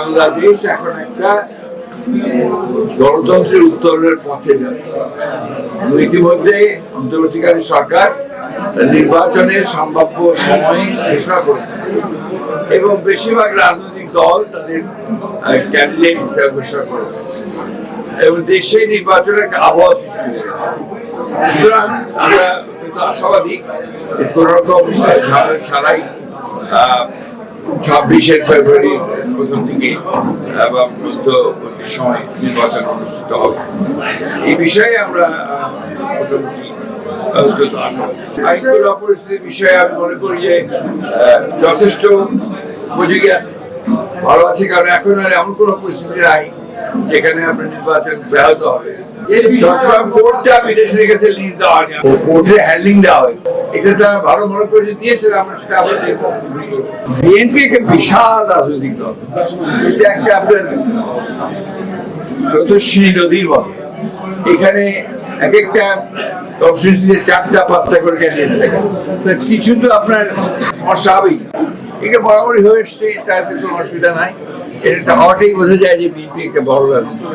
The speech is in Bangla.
বাংলাদেশ এখন একটা গণতন্ত্রের উত্তরণের পথে যাচ্ছে। ইতিমধ্যে অন্তর্বর্তীকালীন সরকার নির্বাচনের সম্ভাব্য সময় ঘোষণা করেছে এবং বেশিরভাগ রাজনৈতিক দল তাদের ক্যান্ডিডেট ঘোষণা করেছে এবং দেশে নির্বাচনের একটা আবহাওয়া সৃষ্টি হয়েছে। সুতরাং আমরা কিন্তু আশাবাদী কোন রকম ঝামেলা ছাড়াই 26 ফেব্রুয়ারির প্রথম দিকে এবং মধ্যবর্তী সময় নির্বাচন অনুষ্ঠিত হবে। এই বিষয়ে আমরা মোটামুটি আইনগত পরিস্থিতির বিষয়ে আমি মনে করি যে যথেষ্ট উপযোগী আছে, ভালো আছে, কারণ এখন আর এমন কোন পরিস্থিতি নাই যেখানে আপনার নির্বাচন ব্যাহত হবে। চট্টগ্রাম কোর্টটা বিদেশিদের কাছে লিজ দেওয়া হয়নি, কোর্টে হ্যান্ডলিং দেওয়া হয়, এটা তারা ভালো মনে করে দিয়েছেন। আমরা সেটা আবার বিএনপি একটা বিশাল রাজনৈতিক দল, এটা একটা আপনার স্রোতস্বিনী নদীর মতো। এখানে এক একটা কনস্টিটিউয়েন্সিতে 4টা-5টা করে ক্যান্ডিডেট থাকে, কিছু তো আপনার সমস্যা হবেই। এটা বরাবরই হয়ে এসছে, তাতে কোনো অসুবিধা নাই। এটা হওয়াটাই বোঝা যায় যে বিএনপি একটা বড় রাজনীতি।